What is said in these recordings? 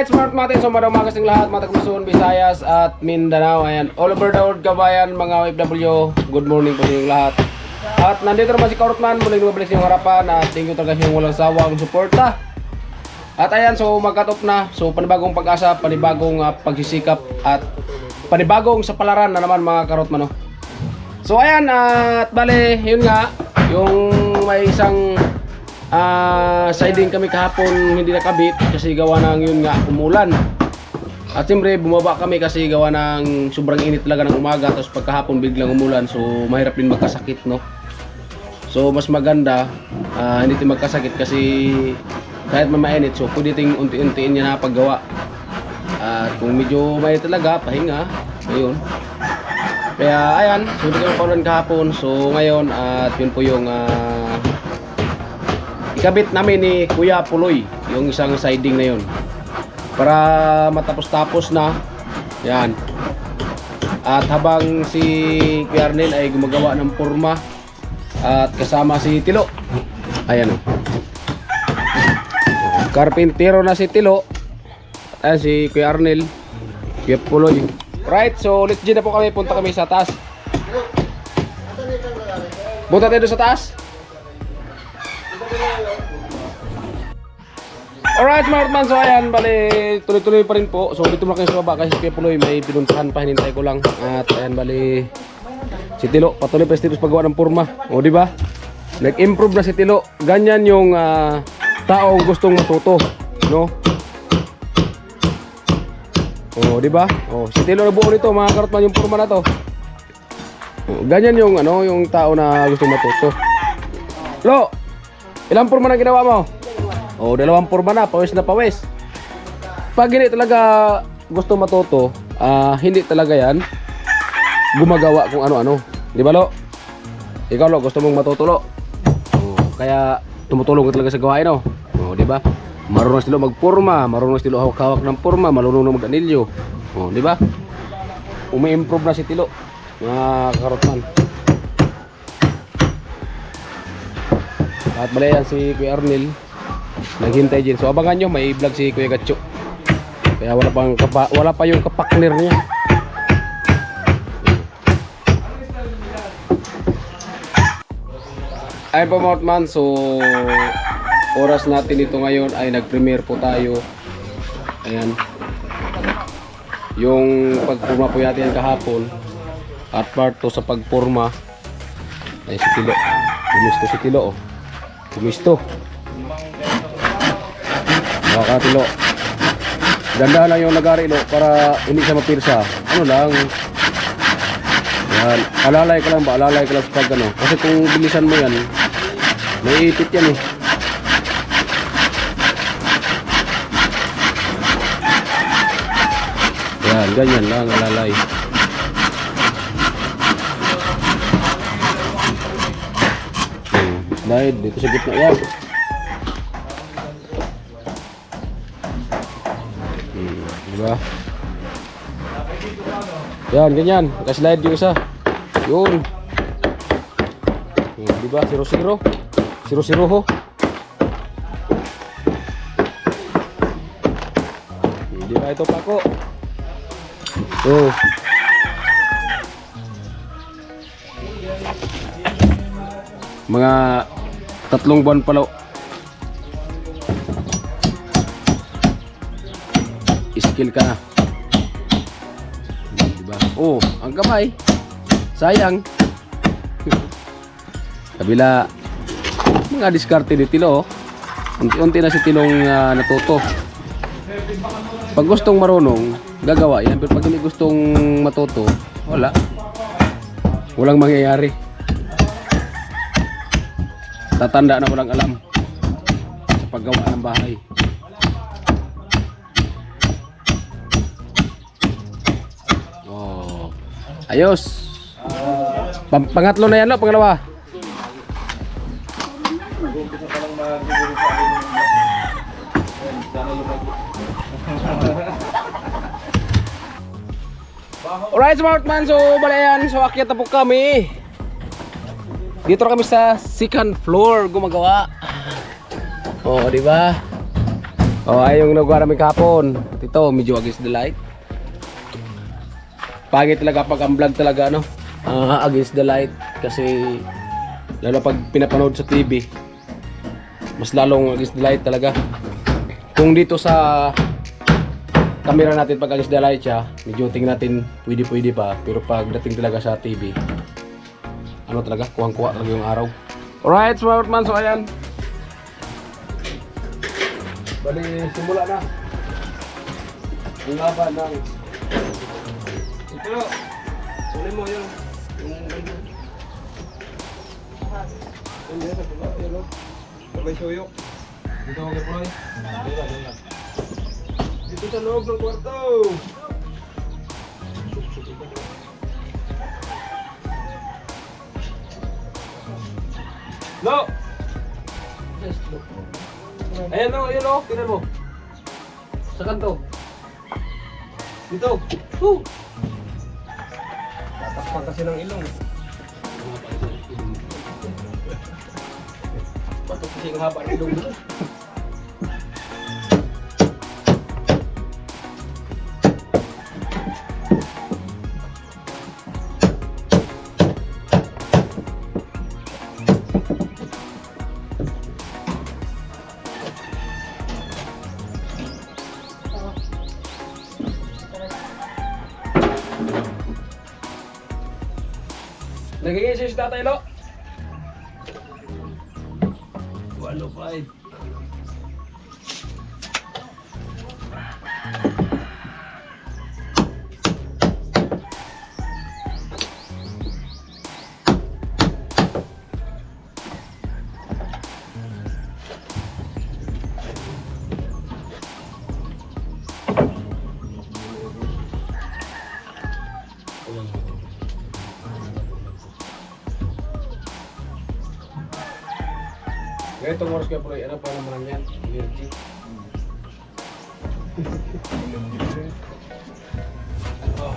Alright, smart matin. So, madang magas ng lahat, mga taga-Luzon, Visayas at Mindanao. Ayan, all over the world, kabayan, mga OFW. Good morning po yung lahat. At nandito naman si Karotman, muling lumabalik sa inyong harapan. At thank you talaga sa inyong walang sawang suporta. At ayan, so mag-cut off na. So, panibagong pag-asa, panibagong pagsisikap at panibagong sa palaran na naman mga Karotman. No? So, ayan, at bale, yun nga, yung may isang siding kami kahapon hindi nakabit kasi gawa ng yun nga umulan. At siyempre bumaba kami kasi gawa ng sobrang init talaga ng umaga, tapos pagkahapon biglang umulan, so mahirap din magkasakit, no. So mas maganda hindi din magkasakit kasi kahit mainit, so pwede ting unti-untiin niya na paggawa. At kung medyo mainit talaga, pahinga ayun. Kaya ayan, so hindi kami paulan kahapon, so ngayon at yun po yung ikabit namin ni Kuya Puloy yung isang siding na yun para matapos-tapos na yan. At habang si Kuya Arnel ay gumagawa ng porma at kasama si Tilo, ayan o, karpintero na si Tilo, ayan si Kuya Arnel, Kuya Puloy. Right, so let's na po kami, punta kami sa taas. Punta tayo sa taas. Alright mga Karotman, so ayan, bali tuloy-tuloy pa rin po. So dito muna kayo sa baba kasi Kuya Puloy may pinuntahan pa, hinintay ko lang. At ayan, bali si Tilo patuloy pa si Tilo sa paggawa ng porma. O di ba? Nag-improve na si Tilo. Ganyan yung taong gustong matuto, no? O di ba? O si Tilo nabuo nito mga Karotman yung porma na to. O, ganyan yung yung tao na gustong matuto. Lo, ilang porma na ginawa mo? O, 2 porma na, pawis na pawis. Pag hindi talaga gusto matuto, hindi talaga yan gumagawa kung ano-ano. Di ba, Lo? Ikaw, Lo, gusto mong matuto, Lo. O, kaya tumutulong ka talaga sa gawain, no? O, di ba? Marunong sila magporma, marunong sila hawak-hawak ng porma, marunong na mag-anilyo. O, di ba? Umi-improve na si Tilo, mga Karotman. At balayan si Kuya Arnel naghintay din. So abangan nyo, may vlog si Kuya Gatcho. Kaya wala pa yung kapakner niya. Ayun po mga Karotman, so oras natin ito ngayon ay nag-premiere po tayo. Ayan, yung pagpurma po natin kahapon at part 2 sa pagpurma ay si Tilo. Gumisto si Tilo, oh. Gumisto. Mga Tilo, ganda lang yung lagari, Lo, para hindi siya mapirsa. Ano lang, yan, alalay ka lang ba, alalay ka lang sa pag kasi kung bilisan mo yan may ipit yan eh. Yan, ganyan lang, alalay. Dahil dito sa gitna yan. Diba? Yan, ganyan. Naka-slide yung isa. Yun. Diba? 0-0. 0-0 ho. Diba ito pa ko? So, mga 3 buwan pala. Skill ka na. Diba? Oh, ang kamay. Sayang. Kabila. Mga diskarte ni Tilo. Unti-unti na si Tilong natuto. Pag gustong marunong, gagawa yan. Pero pag hindi gustong matuto, wala. Walang mangyayari. Tatanda na walang alam sa paggawa ng bahay. Oh, ayos. Pangatlo na yan, Lo, pangalawa. Alright, smart man, so balayan, so akyat na po kami. Dito kami sa second floor gumagawa. Oh, di ba? Oh, ay yung nagawa namin kahapon. Ito, medyo against the light. Pangit talaga pag ang vlog talaga ano, against the light kasi lalo pag pinapanood sa TV mas lalong against the light talaga. Kung dito sa camera natin pag against the light siya, medyo tingnan natin pwede pa, pero pag dating talaga sa TV ano talaga, kuhang-kuha talaga yung araw. Alright, smart man, so ayan. Bali, simula na ang laban ng ito. Sunin mo yun. Yung yun, sa pula, yun o. Sabay suyok. Dito ako kay Punoy. Dito sa loob ng kwarto. No! Ayan o, ayan o. Tignan mo. Sa kanto. Dito. Tatakpan kasi ng ilong. Batok kasi ang haba ng ilong mo. Nagiging si Tatay Lo. 105. Ganitong oras kaya po, ano pa naman yan? Energy. Oh.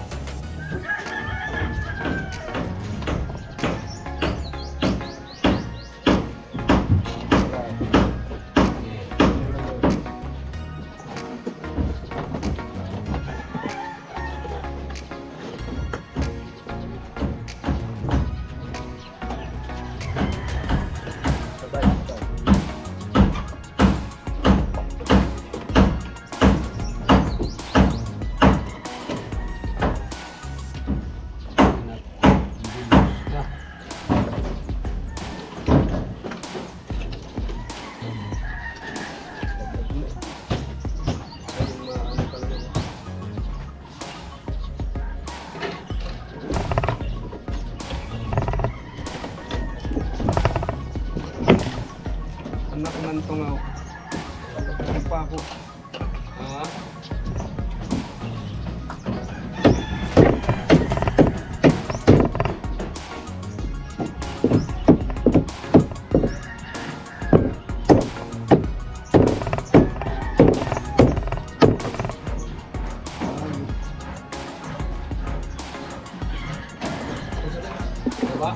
Anak ng tungaw. Ano pa ako? Ha? Diba?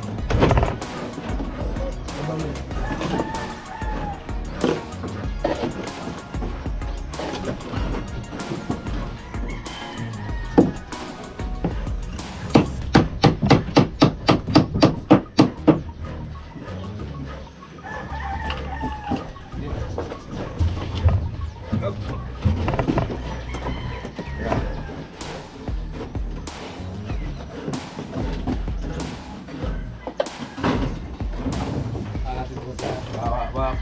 Wow.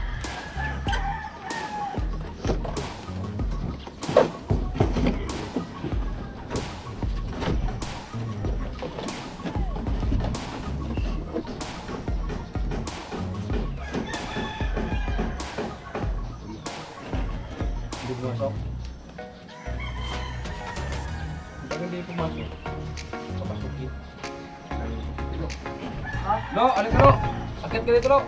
Hindi pumasok. Pag hindi pumasok, papasukin. Lo, alin ka lo? Akit ka dito lo.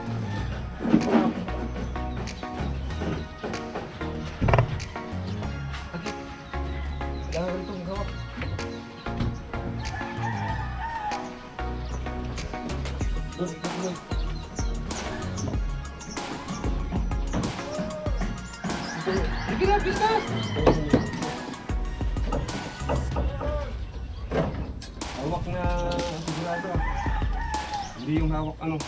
Akit. Kailangan rin itong gawak. Doon, doon. Ito. Sige na, business! Hawak na sigurado ah. Hindi yung hawak ano.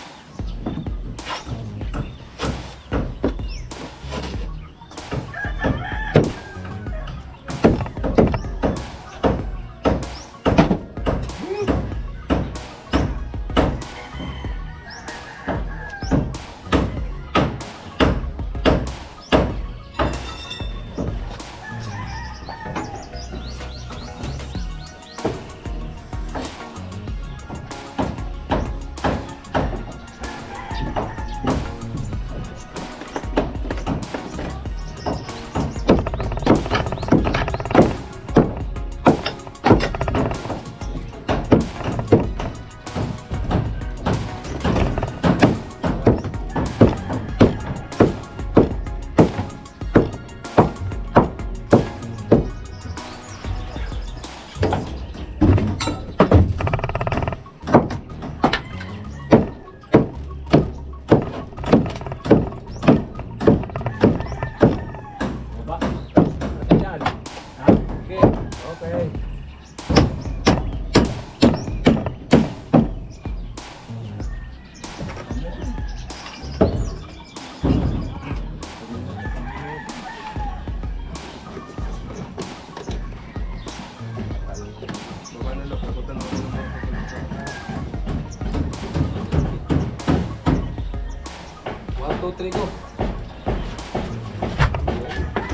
One, two, three, go.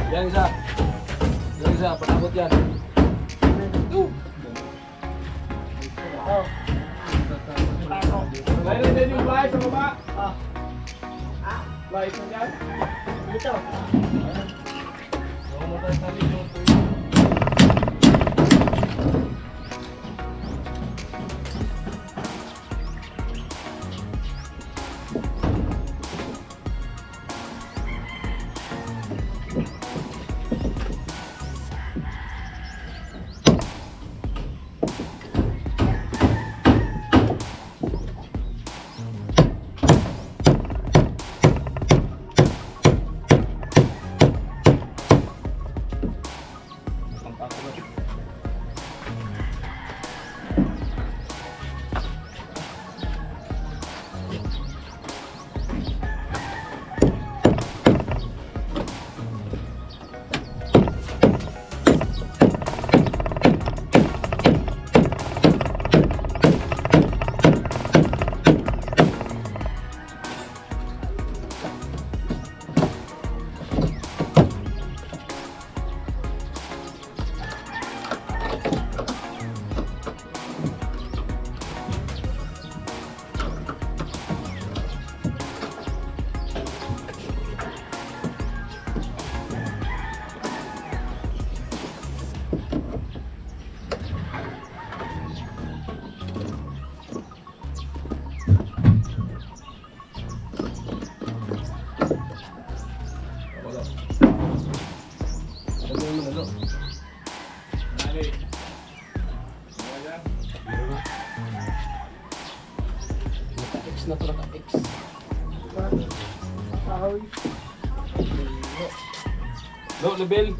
Yan isa. Yan isa, patabot yan. Go. Lain din yung fly sa baba. Fly ito dyan. Dito. Huwag mo tayo sabi yung na to naka-fix. Low level.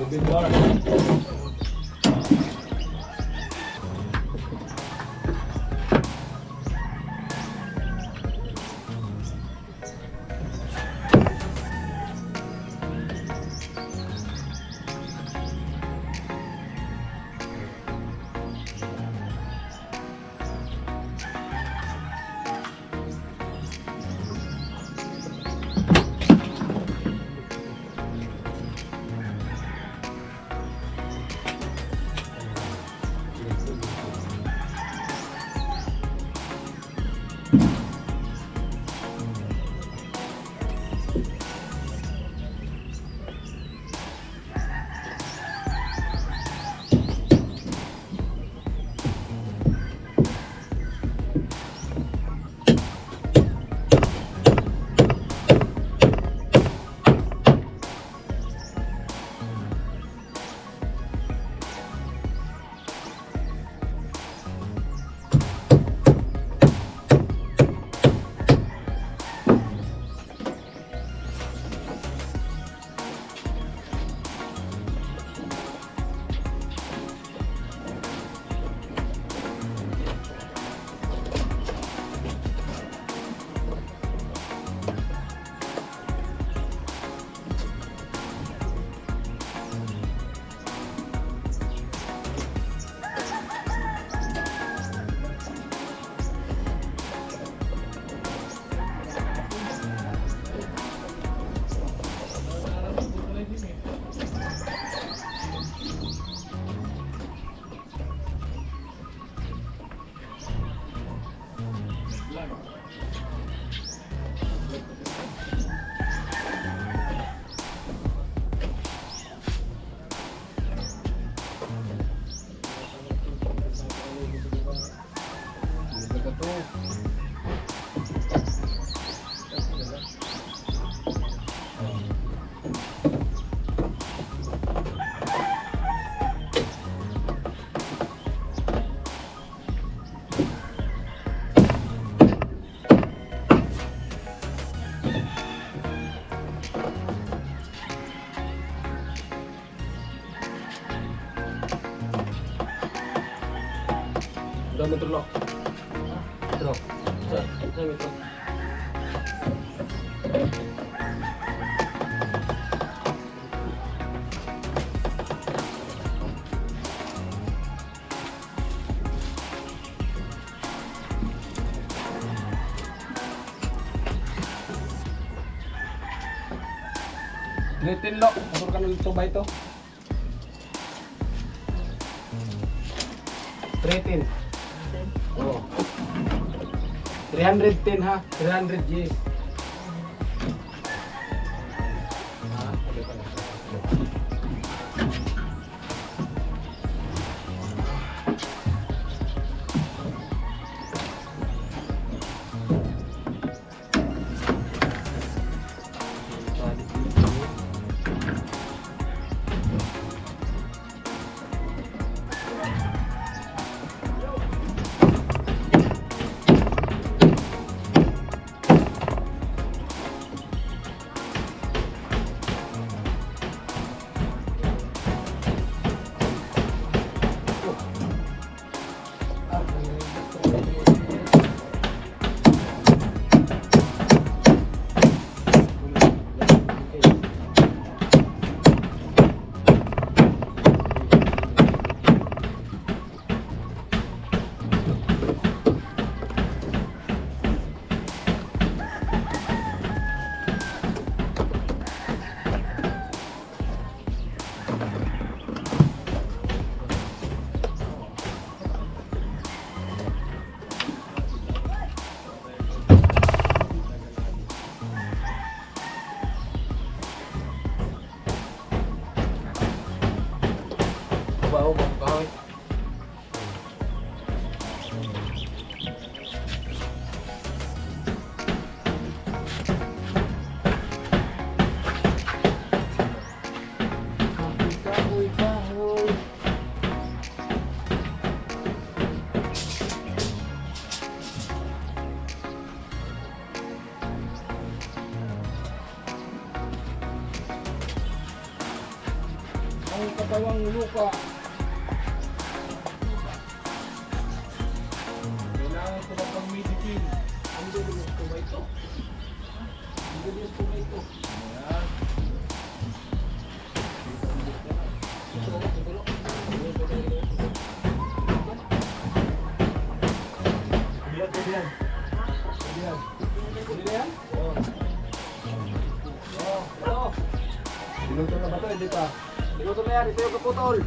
Level bar. Dami tulok. Bro. Dami to. Litin lo, motor ka ng tubay to. 310. Oh. 310 ha, 300 Gs. Bawa mo kahoy. Kahoy, kahoy. Ang katawang lupa. Kailangan ko ng pang-medicine. Ang bilis ko ba ito? Ang bilis ko ba ito? Ayan. Bilat, bilat. Bilat. Bilat? Oo. Oo. Biluto na ba ito? Hindi pa. Biluto na yan. Ito yung kaputol.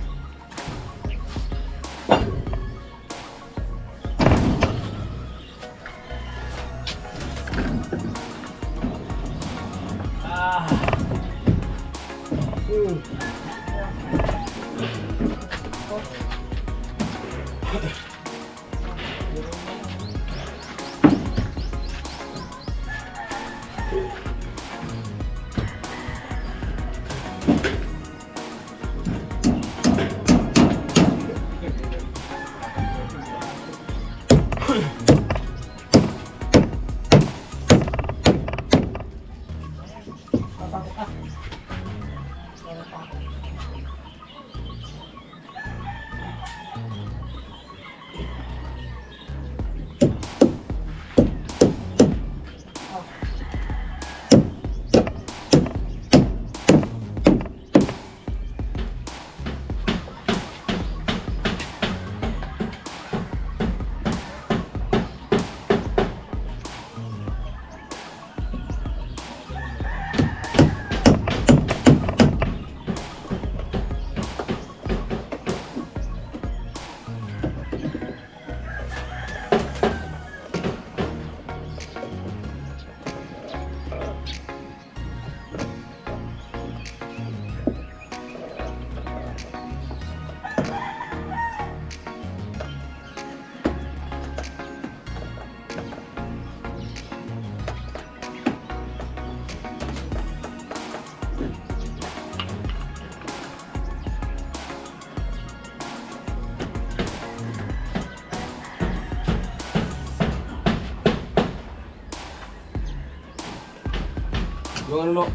Yung ano lo?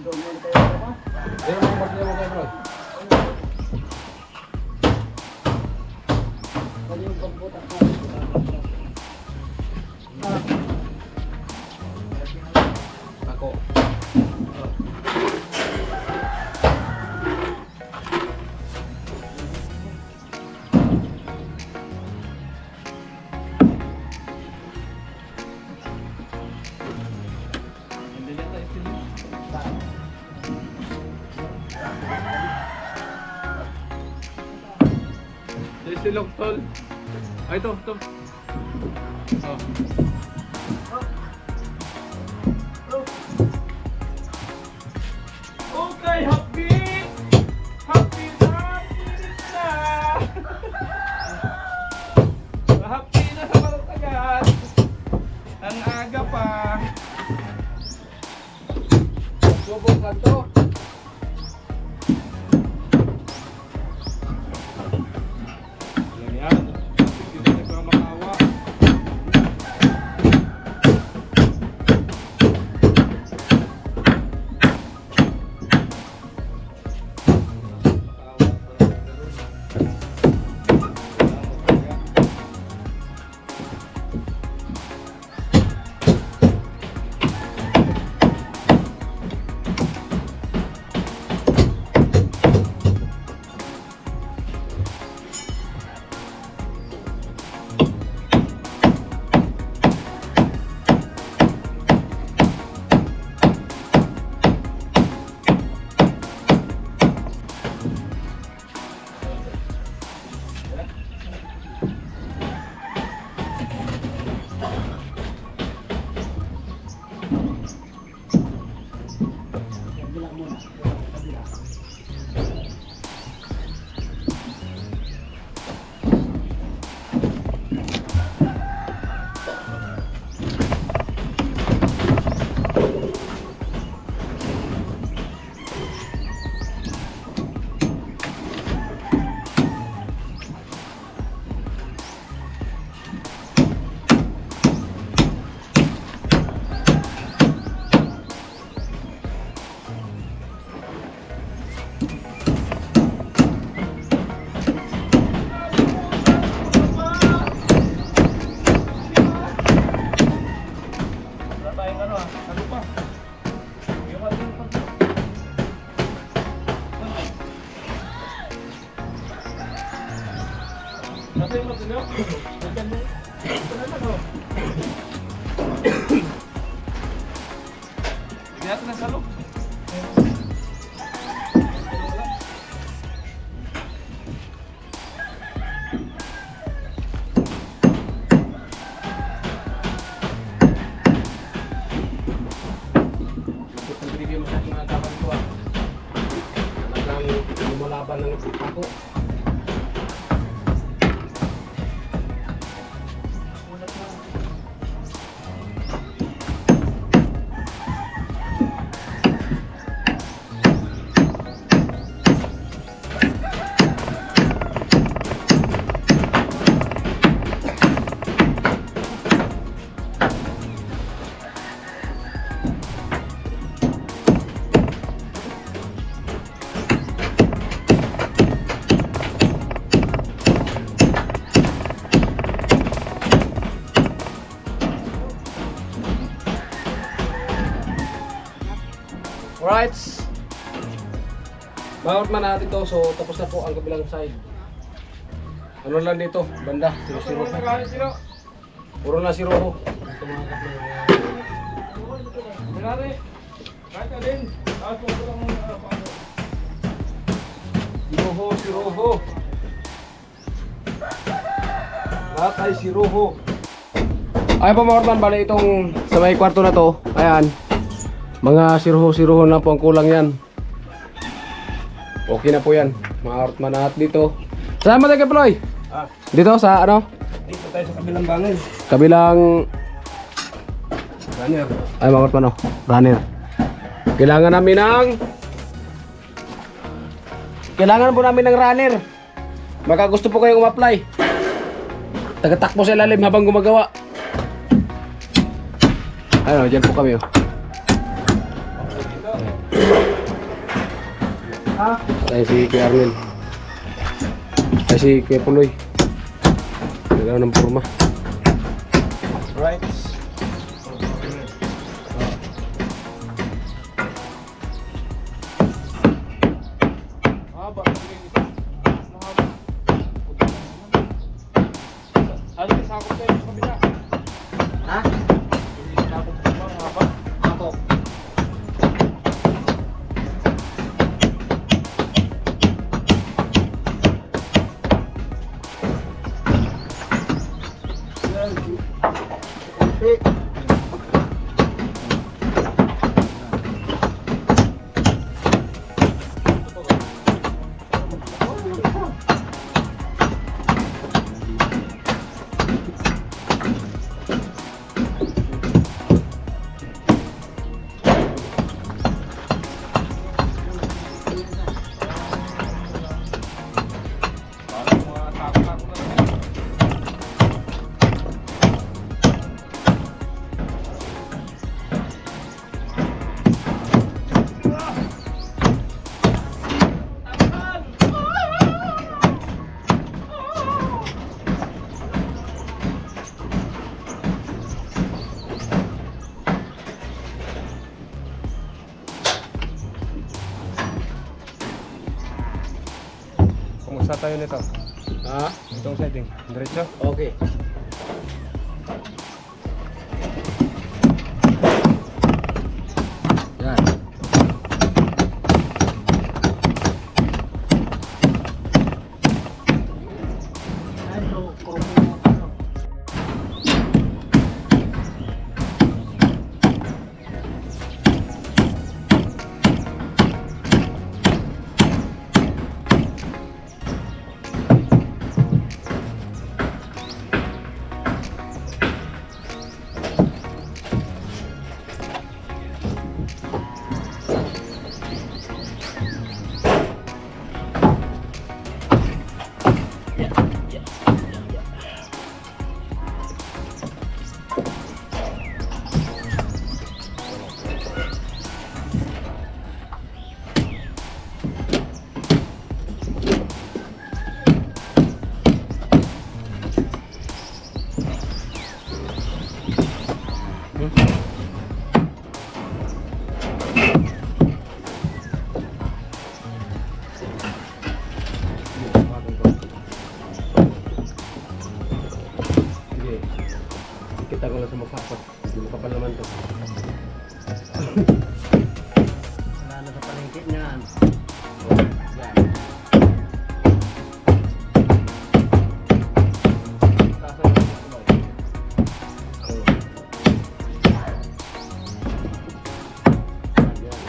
Pero mga martilyo mo kayo, bro. Ako. Silog tol. Ay, ito. Oh. Okay, happy! Happy na! Happy na sa Balutagan! Ang aga pa! Subok lang to. Yan. Hindi na nagmamakawa. Kasi mo sino? Lihat na salo. Review mo sa mga kapan ko. Talagang lumalaban ng ako. Alright. Bawat man natin to, so tapos na po ang kabilang side. Ano lang dito, banda, siro-siro pa. Puro na siro ho. Mirari. Kahit ka din. Tapos mo lang muna. Siroho. Lahat ay siroho. Ay po mga orman, bali itong sa may kwarto na to, ayan. Mga siroho na po ang kulang yan. Okay na po yan, mga orman at dito. Saan mo tayo Ploy? Dito sa ano? Dito tayo sa kabilang bangin. Kabilang Runner. ay mga orman runner. Kailangan po namin ng runner. Baka gusto po kayong umapply. Tagatakbo sa ilalim habang gumagawa. Ayun, dyan po kami. Tayo si Kuya Arnel. Tayo si Kuya Puloy. Nagkaroon ng purma. Right. Kumusta tayo nito? Ha? Itong setting. Diretso? Okay. Yan. Sige. Kita ko lang sa magpapat. Hindi mo kapal naman to. Wala na sa palengke niyan. Yan. Tasa na sa kulay. Yan.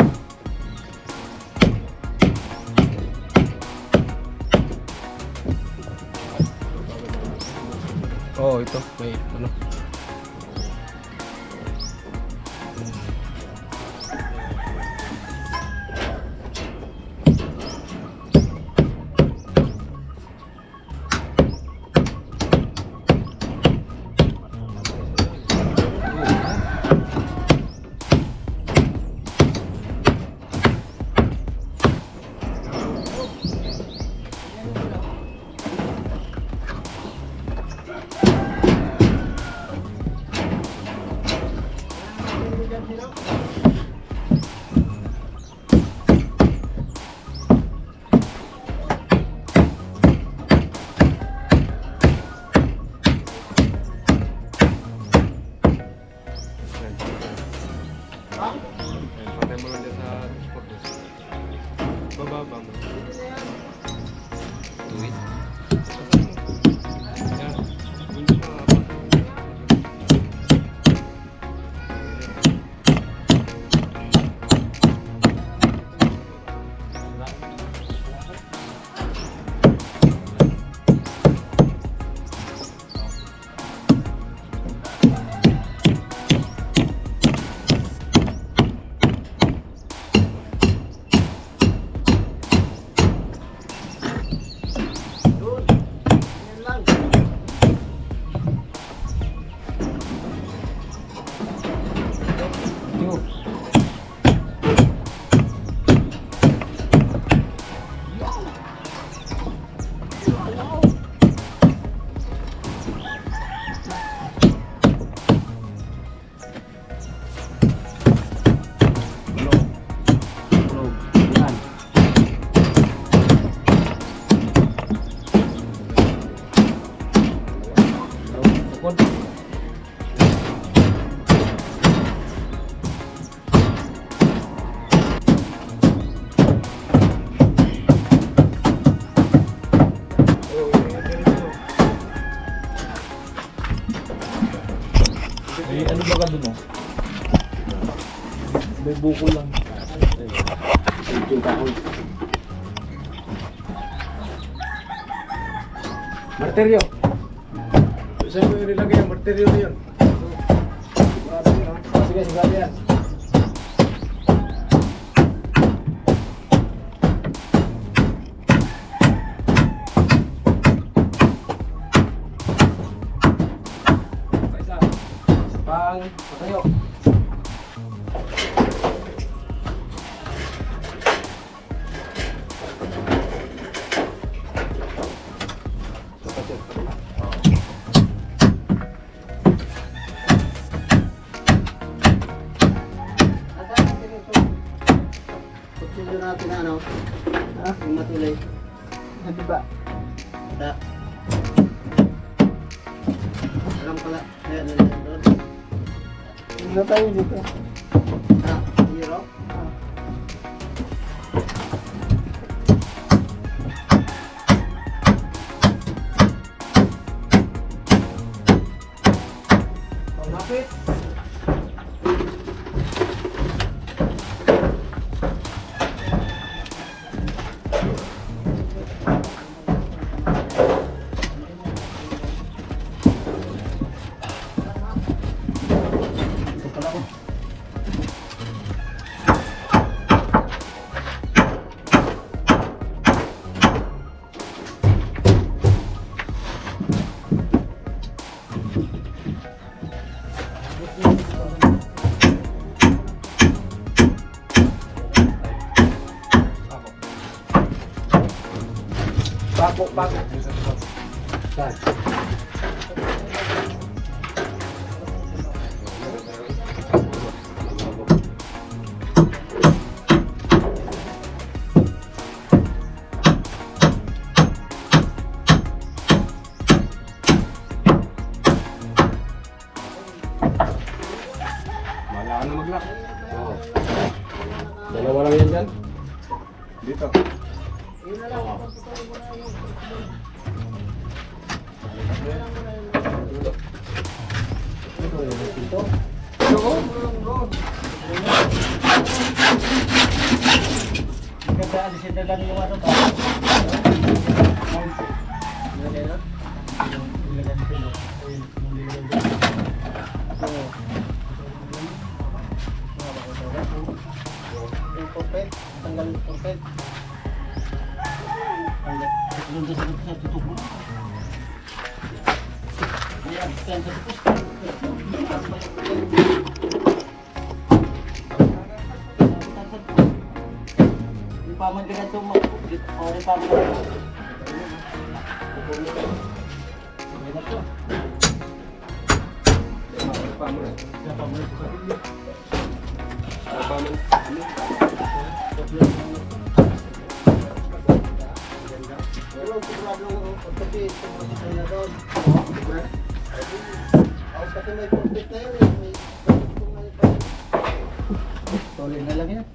Oh, ito. May ano. Patay mo lang dyan sa spot. Bababa mo. Tuwid. Yan. Hindi mo apat. bukol lang. Yung kahoy. Martiryo. Saan mo yung nilagay ang martiryo niyan? Sige, sigurado yan. Pang, matayo. Kutsilyo natin na ano? Yung matulay. Hindi ba? Da. Alam pala. Ayan, doon. Hindi tayo dito. Hero. Pangmapit. Pako, pako. Saan? Malaan na mag-lock. Oo. Dalawa lang yan dyan. Dito. Ganda, disita lang yung ano ba? Yung porpet, tanggal yung porpet. Doon sa tutup mo. Yan, yan sa tutup. Yung paman ka na ito, o rin paman ka na. May na ito. Pero sigurado ako, pagkabi, pagkabi na doon. Ako kasi may porpet na yun, may porpet na yun. Tuloy na lang yan.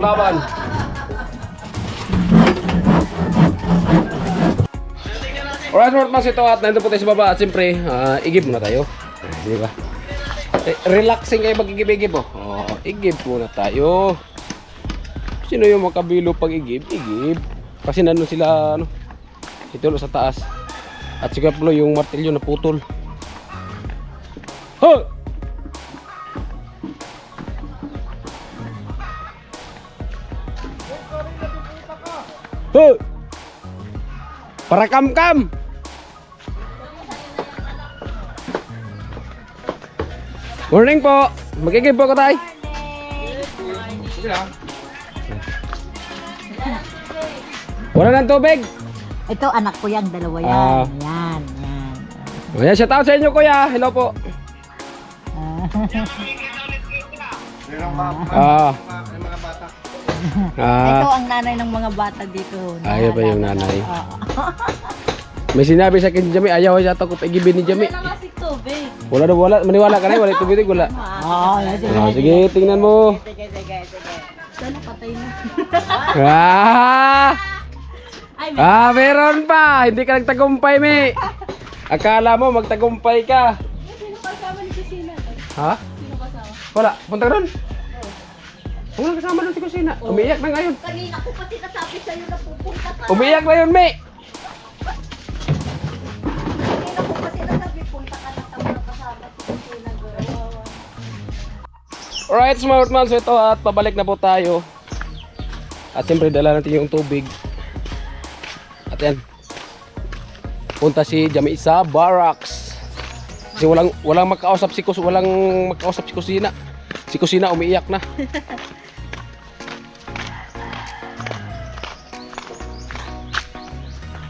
laban. Alright, smart mas ito at nandito po tayo sa baba at siyempre, igib muna tayo. Di ba? Relaxing kayo mag-igib-igib oh. Igib muna tayo. Sino yung makabilo pag igib? Igib. Kasi nandun sila, ano, itulo sa taas. At siguro yung martilyo na putol. Ho! Ho! Para kam-kam! Morning po! Magigib po ko tayo. Wala ng tubig. Ito anak ko yan, dalawa yan. Ah. Yan. Ayan, shout out sa inyo kuya. Hello po. Mga bata. Ito ang nanay ng mga bata dito. Ayaw ba yung nanay? Oo. May sinabi sa akin si Jami, ayaw siya ako paigibin ni Jami. Wala na kasi tubig. Wala na wala. Maniwala ka na, wala tubig, wala. Oo, Sige, tingnan mo. Sige. Sana patay na. Meron pa. Hindi ka nagtagumpay, me. Akala mo magtagumpay ka. Sino kasama ni Kusina? Ha? Sino kasama? Wala. Punta ka doon. Wala kasama doon si Kusina. Umiyak na ngayon. Kanina ko pati nasabi sa'yo na pupunta ka. Umiyak na yun, me. Kanina ko pati nasabi punta ka na sa mga kasama si Kusina. Alright, smart man. So ito at pabalik na po tayo. At siyempre dala natin yung tubig. At yan. Punta si Jami sa barracks. Kasi walang makausap si Kusina. Si Kusina umiiyak na.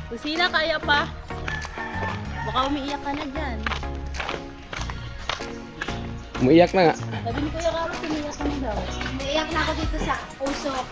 Kusina, kaya pa. Baka umiiyak ka na dyan. Umiiyak na nga. Sabi ni Kuya Carlos, umiiyak ka na daw. Umiiyak na ako dito sa usok.